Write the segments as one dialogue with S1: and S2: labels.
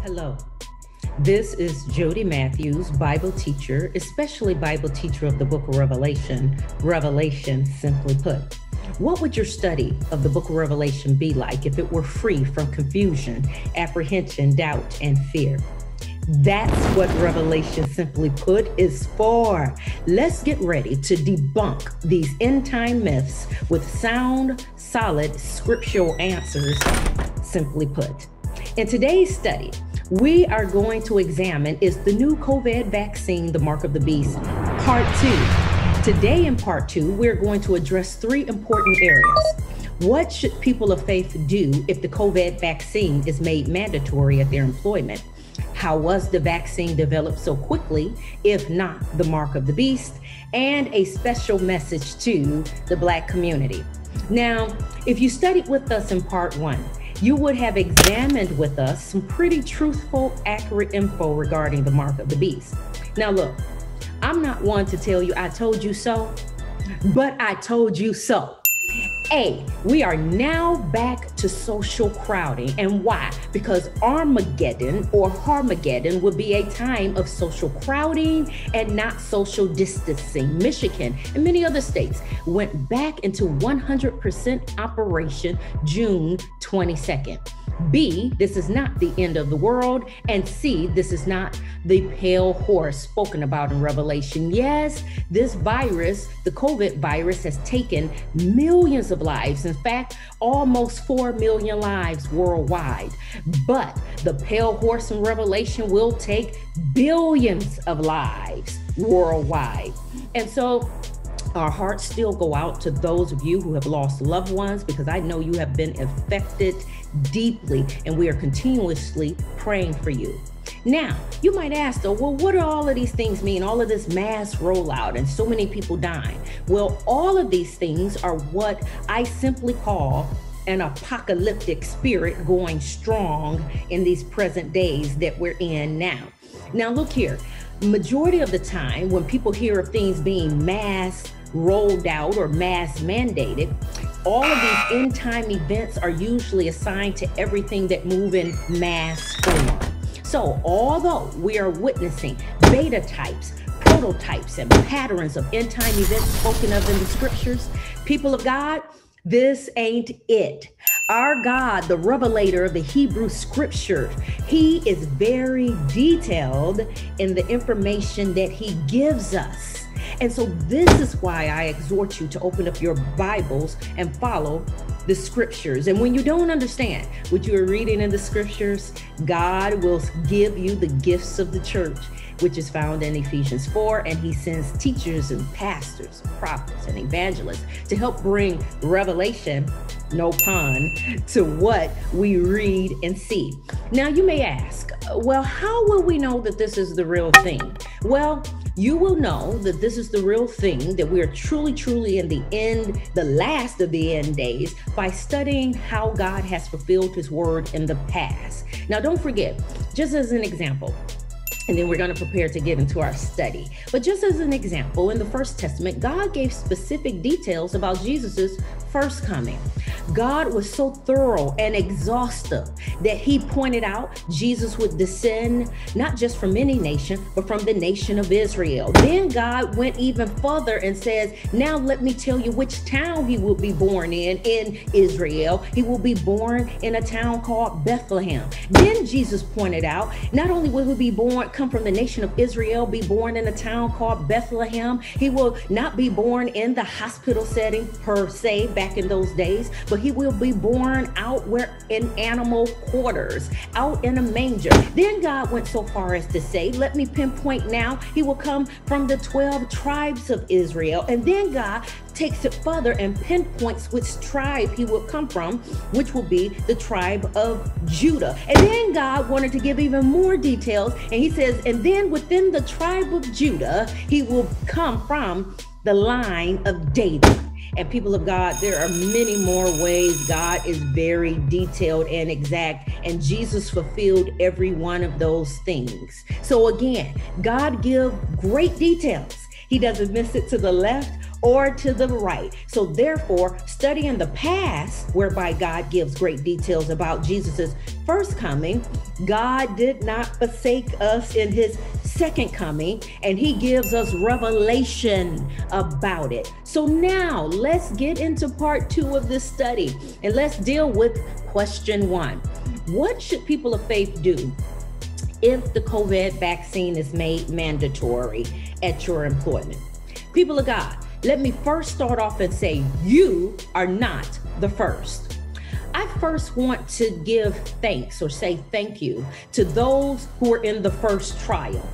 S1: Hello, this is Jody Matthews, Bible teacher, especially Bible teacher of the book of Revelation. Revelation, simply put. What would your study of the book of Revelation be like if it were free from confusion, apprehension, doubt, and fear? That's what Revelation, simply put, is for. Let's get ready to debunk these end-time myths with sound, solid, scriptural answers, simply put. In today's study, we are going to examine, is the new COVID vaccine the mark of the beast? Part 2. Today in part 2, we're going to address 3 important areas. What should people of faith do if the COVID vaccine is made mandatory at their employment? How was the vaccine developed so quickly, if not the mark of the beast? And a special message to the Black community. Now, if you studied with us in part 1, you would have examined with us some pretty truthful, accurate info regarding the mark of the beast. Now look, I'm not one to tell you I told you so, but I told you so. We are now back to social crowding. And why? Because Armageddon or Harmageddon would be a time of social crowding and not social distancing. Michigan and many other states went back into 100% operation June 22nd. B, this is not the end of the world. And C, this is not the pale horse spoken about in Revelation. Yes, this virus, the COVID virus, has taken millions of lives. In fact, almost 4 million lives worldwide. But the pale horse in Revelation will take billions of lives worldwide. And so our hearts still go out to those of you who have lost loved ones, because I know you have been affected deeply, and we are continuously praying for you. Now, you might ask, though, well, what do all of these things mean? All of this mass rollout and so many people dying. Well, all of these things are what I simply call an apocalyptic spirit going strong in these present days that we're in now. Now, look here. Majority of the time, when people hear of things being mass rolled out or mass mandated, all of these end time events are usually assigned to everything that move in mass form. So although we are witnessing beta types, prototypes, and patterns of end time events spoken of in the scriptures, people of God, this ain't it. Our God, the revelator of the Hebrew scripture, he is very detailed in the information that he gives us. And so this is why I exhort you to open up your Bibles and follow the scriptures. And when you don't understand what you are reading in the scriptures, God will give you the gifts of the church, which is found in Ephesians 4. And he sends teachers and pastors, prophets and evangelists to help bring revelation, no pun, to what we read and see. Now you may ask, well, how will we know that this is the real thing? Well, you will know that this is the real thing, that we are truly, truly in the end, the last of the end days, by studying how God has fulfilled his word in the past. Now, don't forget, just as an example, and then we're going to prepare to get into our study. But just as an example, in the First Testament, God gave specific details about Jesus's first coming. God was so thorough and exhaustive that he pointed out Jesus would descend not just from any nation, but from the nation of Israel. Then God went even further and says, now let me tell you which town he will be born in Israel. He will be born in a town called Bethlehem. Then Jesus pointed out, not only will he be come from the nation of Israel, be born in a town called Bethlehem, he will not be born in the hospital setting per se back in those days, but he will be born out where in animal quarters, out in a manger. Then God went so far as to say, let me pinpoint now, he will come from the 12 tribes of Israel. And then God takes it further and pinpoints which tribe he will come from, which will be the tribe of Judah. And then God wanted to give even more details, and he says, and then within the tribe of Judah, he will come from the line of David. And people of God, there are many more ways God is very detailed and exact, and Jesus fulfilled every one of those things. So again, God gives great details. He doesn't miss it to the left or to the right. So therefore, studying the past, whereby God gives great details about Jesus's first coming, God did not forsake us in his second coming, and he gives us revelation about it. So now let's get into part 2 of this study, and let's deal with question 1. What should people of faith do if the COVID vaccine is made mandatory at your employment? People of God, let me first start off and say, you are not the first. I first want to give thanks, or say thank you, to those who are in the first trial.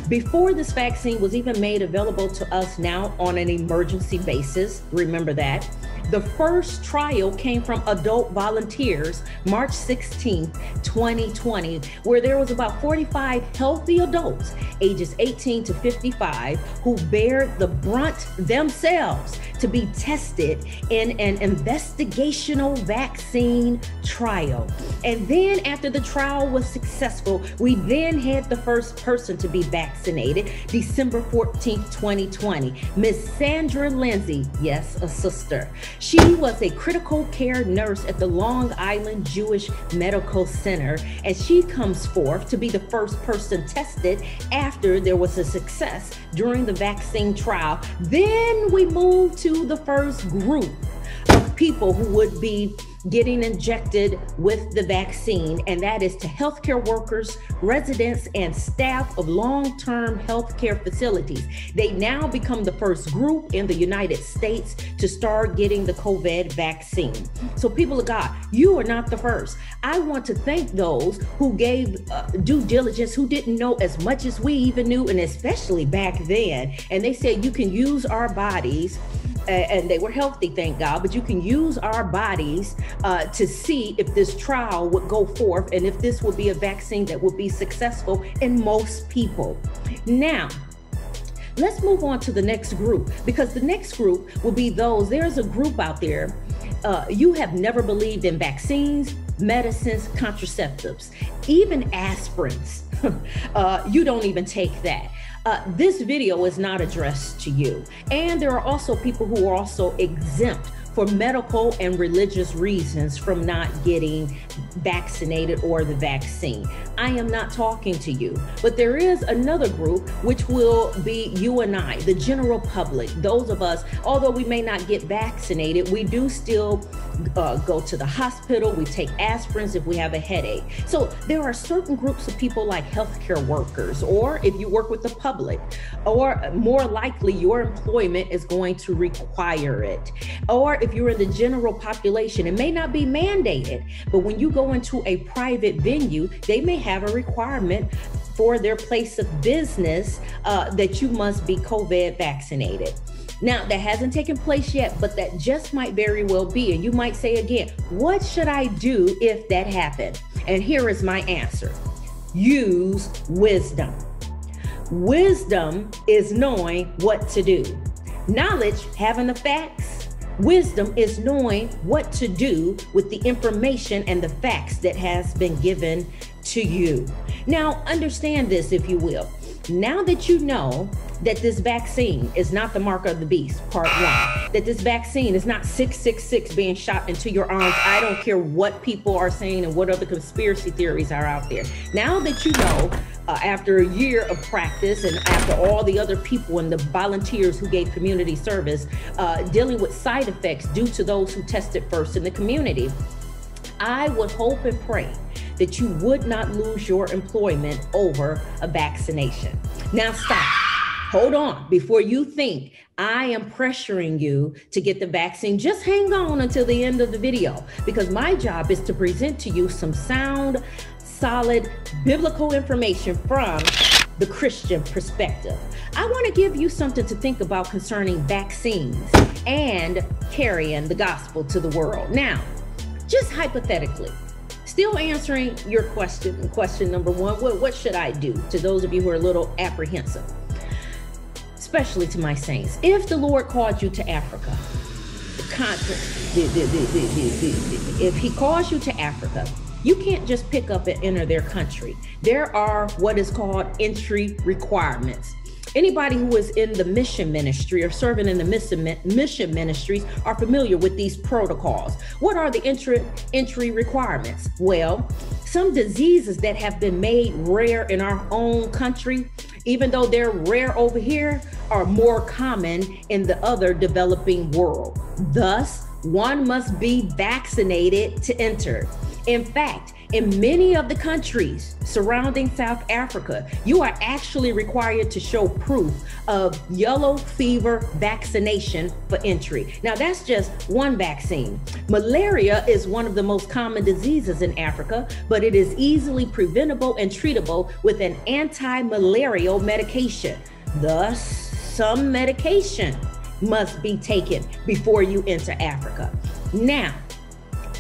S1: Before this vaccine was even made available to us now on an emergency basis, remember that, the first trial came from adult volunteers, March 16th, 2020, where there was about 45 healthy adults, ages 18 to 55, who bear the brunt themselves to be tested in an investigational vaccine trial. And then after the trial was successful, we then had the first person to be vaccinated, December 14th, 2020, Miss Sandra Lindsay, yes, a sister. She was a critical care nurse at the Long Island Jewish Medical Center, and she comes forth to be the first person tested after there was a success during the vaccine trial. Then we moved to the first group of people who would be getting injected with the vaccine, and that is to healthcare workers, residents, and staff of long-term healthcare facilities. They now become the first group in the United States to start getting the COVID vaccine. So people of God, you are not the first. I want to thank those who gave due diligence, who didn't know as much as we even knew, and especially back then. And they said, you can use our bodies, and they were healthy, thank God, but you can use our bodies to see if this trial would go forth and if this would be a vaccine that would be successful in most people. Now, let's move on to the next group, because the next group will be those, there's a group out there, you have never believed in vaccines, medicines, contraceptives, even aspirins. You don't even take that. This video is not addressed to you. And there are also people who are also exempt for medical and religious reasons from not getting vaccinated or the vaccine. I am not talking to you, but there is another group, which will be you and I, the general public. Those of us, although we may not get vaccinated, we do still go to the hospital. We take aspirins if we have a headache. So there are certain groups of people like healthcare workers, or if you work with the public, or more likely your employment is going to require it. Or if you're in the general population, it may not be mandated, but when you go into a private venue, they may have a requirement for their place of business that you must be COVID vaccinated. Now, that hasn't taken place yet, but that just might very well be. And you might say again, what should I do if that happened? And here is my answer. Use wisdom. Wisdom is knowing what to do. Knowledge, having the facts. Wisdom is knowing what to do with the information and the facts that has been given to you. Now, understand this, if you will. Now that you know that this vaccine is not the mark of the beast, part 1, that this vaccine is not 666 being shot into your arms. I don't care what people are saying and what other conspiracy theories are out there. Now that you know, after a year of practice and after all the other people and the volunteers who gave community service, dealing with side effects due to those who tested first in the community, I would hope and pray that you would not lose your employment over a vaccination. Now stop. Hold on. Before you think I am pressuring you to get the vaccine, just hang on until the end of the video, because my job is to present to you some sound, solid biblical information from the Christian perspective. I want to give you something to think about concerning vaccines and carrying the gospel to the world. Now, just hypothetically, still answering your question number 1, what should I do, to those of you who are a little apprehensive, especially to my saints. If the Lord called you to Africa, if he calls you to Africa, you can't just pick up and enter their country. There are what is called entry requirements. Anybody who is in the mission ministry or serving in the mission ministries are familiar with these protocols. What are the entry requirements? Well, some diseases that have been made rare in our own country, even though they're rare over here, are more common in the other developing world. Thus, one must be vaccinated to enter. In fact, in many of the countries surrounding South Africa, you are actually required to show proof of yellow fever vaccination for entry. Now, that's just one vaccine. Malaria is one of the most common diseases in Africa, but it is easily preventable and treatable with an anti-malarial medication. Thus, some medication must be taken before you enter Africa. Now,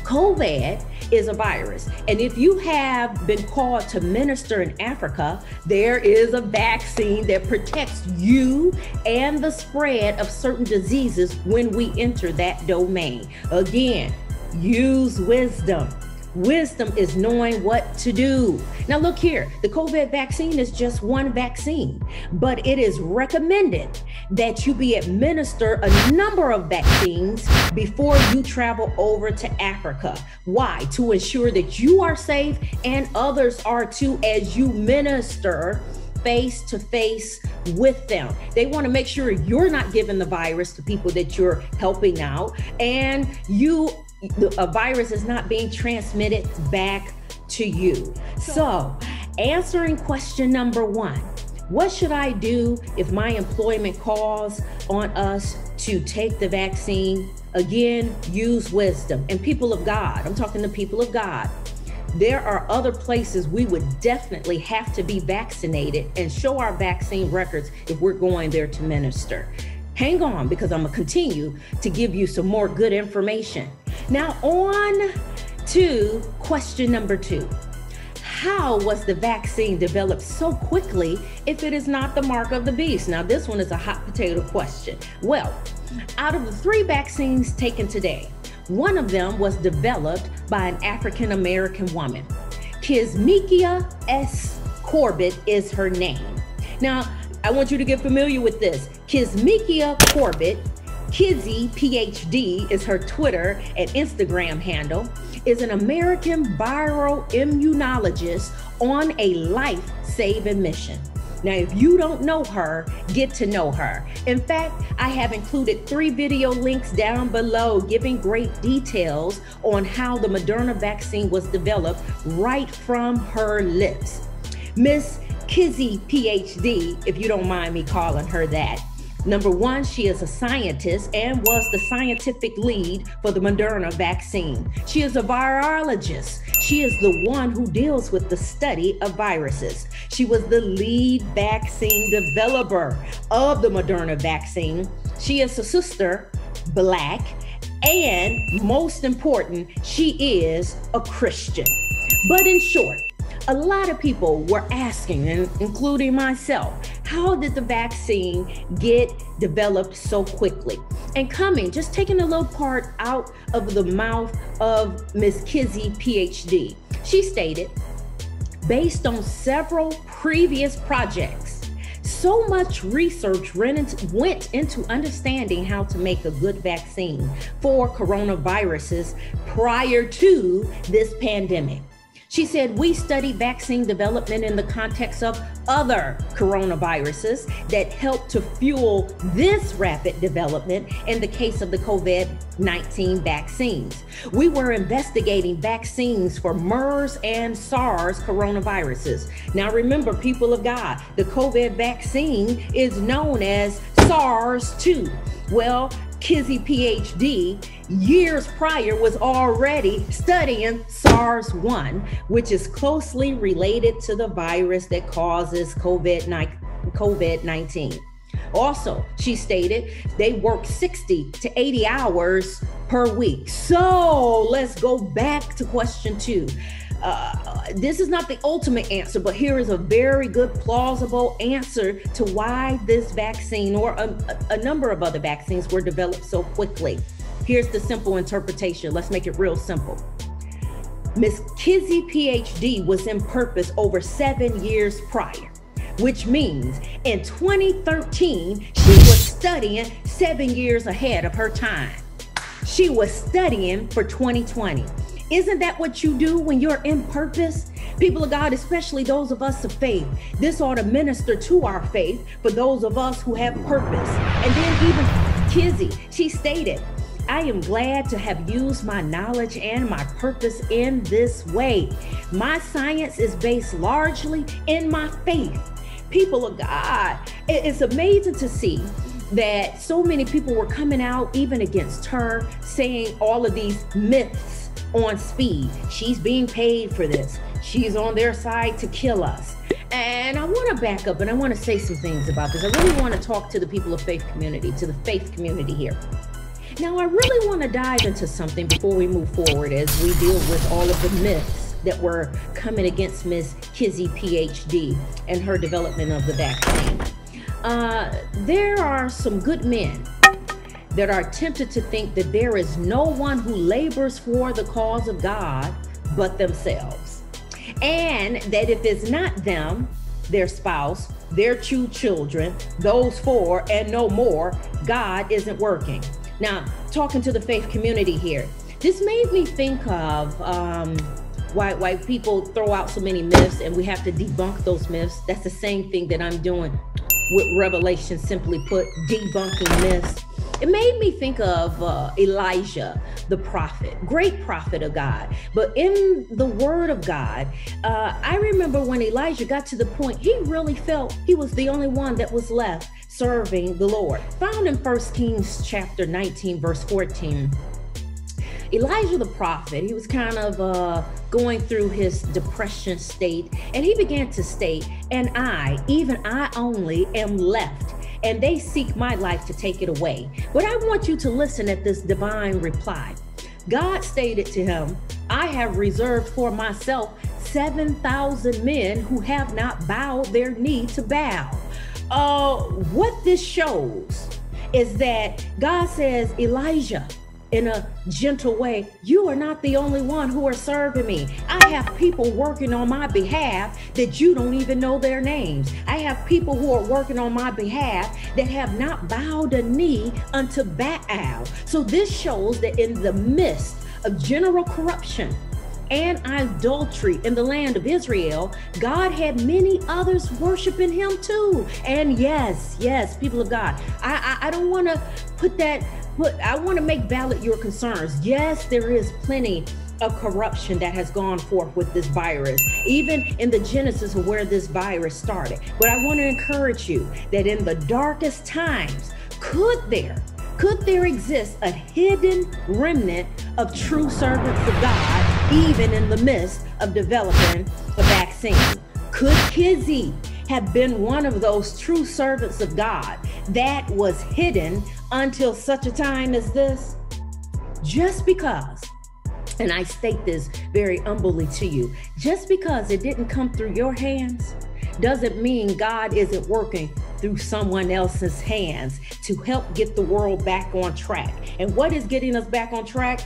S1: COVID is a virus. And if you have been called to minister in Africa, there is a vaccine that protects you and the spread of certain diseases when we enter that domain. Again, use wisdom. Wisdom is knowing what to do. Now look here, the COVID vaccine is just one vaccine, but it is recommended that you be administered a number of vaccines before you travel over to Africa. Why? To ensure that you are safe and others are too as you minister face to face with them. They want to make sure you're not giving the virus to people that you're helping out, and a virus is not being transmitted back to you. So, answering question number 1, what should I do if my employment calls on us to take the vaccine? Again, use wisdom. And people of God, I'm talking to people of God, there are other places we would definitely have to be vaccinated and show our vaccine records if we're going there to minister. Hang on, because I'm gonna continue to give you some more good information. Now on to question number 2. How was the vaccine developed so quickly if it is not the mark of the beast? Now this one is a hot potato question. Well, out of the 3 vaccines taken today, one of them was developed by an African-American woman. Kizzmekia S. Corbett is her name. Now, I want you to get familiar with this. Kizzmekia Corbett, Kizzy PhD is her Twitter and Instagram handle, is an American viral immunologist on a life-saving mission. Now, if you don't know her, get to know her. In fact, I have included 3 video links down below giving great details on how the Moderna vaccine was developed right from her lips. Miss Kizzy PhD, if you don't mind me calling her that. Number 1, she is a scientist and was the scientific lead for the Moderna vaccine. She is a virologist. She is the one who deals with the study of viruses. She was the lead vaccine developer of the Moderna vaccine. She is a sister, Black, and most important, she is a Christian. But in short, a lot of people were asking, including myself, how did the vaccine get developed so quickly? And just taking a little part out of the mouth of Ms. Kizzy PhD. She stated, based on several previous projects, so much research went into understanding how to make a good vaccine for coronaviruses prior to this pandemic. She said, we studied vaccine development in the context of other coronaviruses that helped to fuel this rapid development in the case of the COVID-19 vaccines. We were investigating vaccines for MERS and SARS coronaviruses. Now remember, people of God, the COVID vaccine is known as SARS-2. Well, Kizzy PhD, years prior, was already studying SARS-1, which is closely related to the virus that causes COVID-19. Also, she stated they work 60 to 80 hours per week. So let's go back to question 2. This is not the ultimate answer, but here is a very good, plausible answer to why this vaccine or a number of other vaccines were developed so quickly. Here's the simple interpretation. Let's make it real simple. Miss Kizzy PhD was in purpose over 7 years prior. which means in 2013, she was studying 7 years ahead of her time. She was studying for 2020. Isn't that what you do when you're in purpose? People of God, especially those of us of faith, this ought to minister to our faith for those of us who have purpose. And then even Kizzy, she stated, I am glad to have used my knowledge and my purpose in this way. My science is based largely in my faith. People of God, it's amazing to see that so many people were coming out even against her, saying all of these myths on speed. She's being paid for this. She's on their side to kill us. And I want to back up and I want to say some things about this. I really want to talk to the people of faith community, to the faith community here. Now, I really want to dive into something before we move forward as we deal with all of the myths that were coming against Ms. Kizzy, PhD, and her development of the vaccine. There are some good men that are tempted to think that there is no one who labors for the cause of God but themselves. And that if it's not them, their spouse, their 2 children, those 4 and no more, God isn't working. Now, talking to the faith community here, this made me think of why people throw out so many myths and we have to debunk those myths. That's the same thing that I'm doing with Revelation, simply put, debunking myths. It made me think of Elijah, the prophet, great prophet of God. But in the word of God, I remember when Elijah got to the point, he really felt he was the only one that was left serving the Lord. Found in 1 Kings chapter 19, verse 14. Elijah the prophet, he was kind of going through his depression state, and he began to state, and I, even I only, am left, and they seek my life to take it away. But I want you to listen at this divine reply. God stated to him, I have reserved for myself 7,000 men who have not bowed their knee to Baal. What this shows is that God says, Elijah, in a gentle way, you are not the only one who are serving me. I have people working on my behalf that you don't even know their names. I have people who are working on my behalf that have not bowed a knee unto Baal. So this shows that in the midst of general corruption and idolatry in the land of Israel, God had many others worshiping him too. And yes, people of God, I don't want to put that, but I want to make valid your concerns. Yes, there is plenty of corruption that has gone forth with this virus, even in the genesis of where this virus started. But I want to encourage you that in the darkest times, could there exist a hidden remnant of true servants of God, even in the midst of developing a vaccine? Could Kizzy have been one of those true servants of God that was hidden until such a time as this? Just because, and I state this very humbly to you, just because it didn't come through your hands doesn't mean God isn't working through someone else's hands to help get the world back on track. And what is getting us back on track?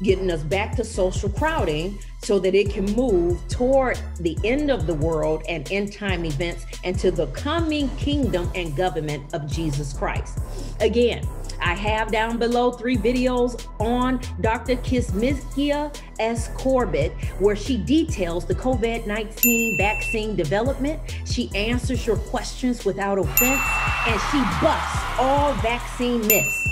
S1: Getting us back to social crowding so that it can move toward the end of the world and end time events and to the coming kingdom and government of Jesus Christ. Again, I have down below 3 videos on Dr. Kizzmekia S. Corbett, where she details the COVID-19 vaccine development. She answers your questions without offense, and she busts all vaccine myths,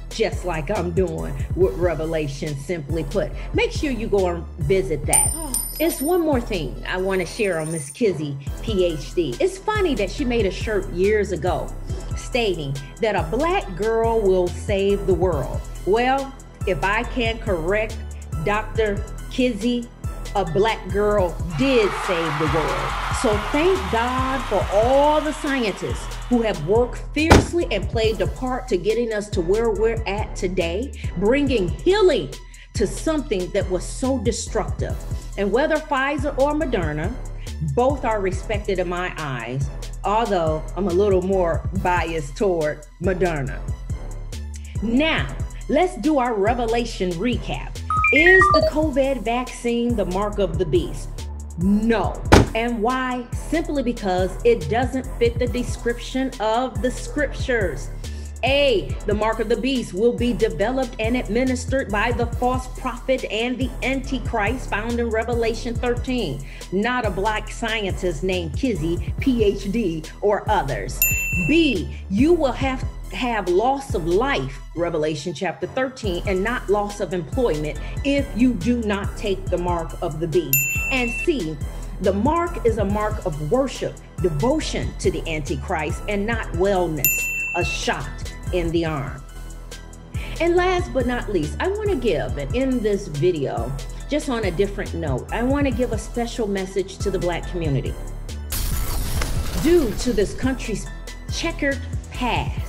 S1: just like I'm doing with Revelation, simply put. Make sure you go and visit that. It's one more thing I want to share on Miss Kizzy, PhD. It's funny that she made a shirt years ago stating that a black girl will save the world. Well, if I can correct Dr. Kizzy, a black girl did save the world. So thank God for all the scientists who have worked fiercely and played a part to getting us to where we're at today, bringing healing to something that was so destructive. And whether Pfizer or Moderna, both are respected in my eyes, although I'm a little more biased toward Moderna. Now, let's do our Revelation recap. Is the COVID vaccine the mark of the beast? No. And why? Simply because it doesn't fit the description of the scriptures. A, the mark of the beast will be developed and administered by the false prophet and the Antichrist found in Revelation 13, not a black scientist named Kizzy, PhD, or others. B, you will have loss of life, Revelation chapter 13, and not loss of employment if you do not take the mark of the beast. And C, the mark is a mark of worship, devotion to the Antichrist, and not wellness, a shot in the arm. And last but not least, I want to give, and in this video, just on a different note, I want to give a special message to the Black community. Due to this country's checkered past,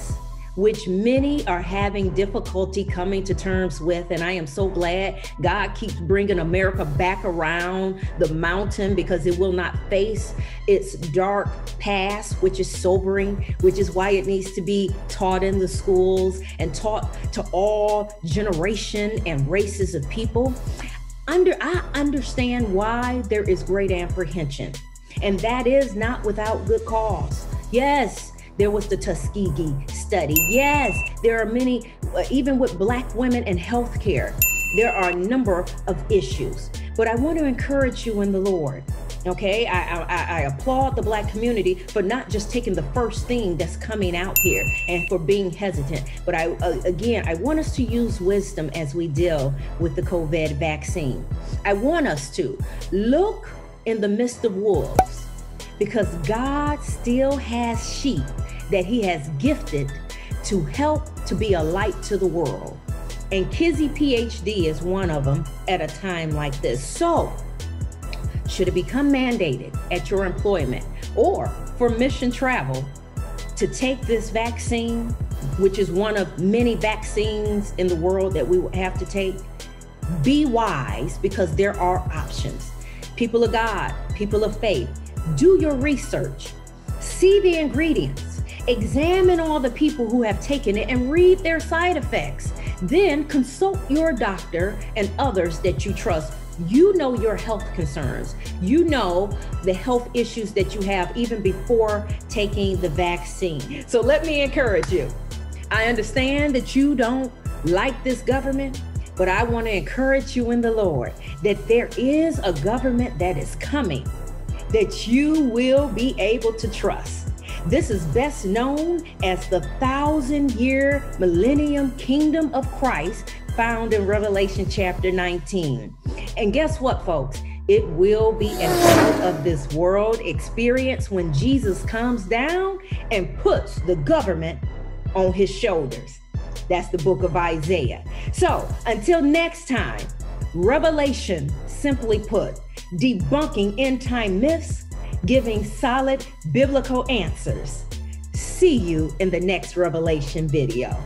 S1: which many are having difficulty coming to terms with. And I am so glad God keeps bringing America back around the mountain, because it will not face its dark past, which is sobering, which is why it needs to be taught in the schools and taught to all generation and races of people. I understand why there is great apprehension, and that is not without good cause. Yes, there was the Tuskegee study. Yes, there are many, even with Black women and healthcare, there are a number of issues. But I want to encourage you in the Lord, okay? I applaud the Black community for not just taking the first thing that's coming out here and for being hesitant. But again, I want us to use wisdom as we deal with the COVID vaccine. I want us to look in the midst of wolves, because God still has sheep that he has gifted to help to be a light to the world. And Kizzy PhD is one of them at a time like this. So, should it become mandated at your employment or for mission travel to take this vaccine, which is one of many vaccines in the world that we will have to take, be wise, because there are options. People of God, people of faith, do your research, see the ingredients, examine all the people who have taken it and read their side effects. Then consult your doctor and others that you trust. You know your health concerns. You know the health issues that you have even before taking the vaccine. So let me encourage you. I understand that you don't like this government, but I want to encourage you in the Lord that there is a government that is coming that you will be able to trust. This is best known as the 1,000-year millennium kingdom of Christ found in Revelation chapter 19. And guess what, folks? It will be an out of this world experience when Jesus comes down and puts the government on his shoulders. That's the book of Isaiah. So until next time, Revelation, simply put, debunking end time myths, giving solid biblical answers. See you in the next Revelation video.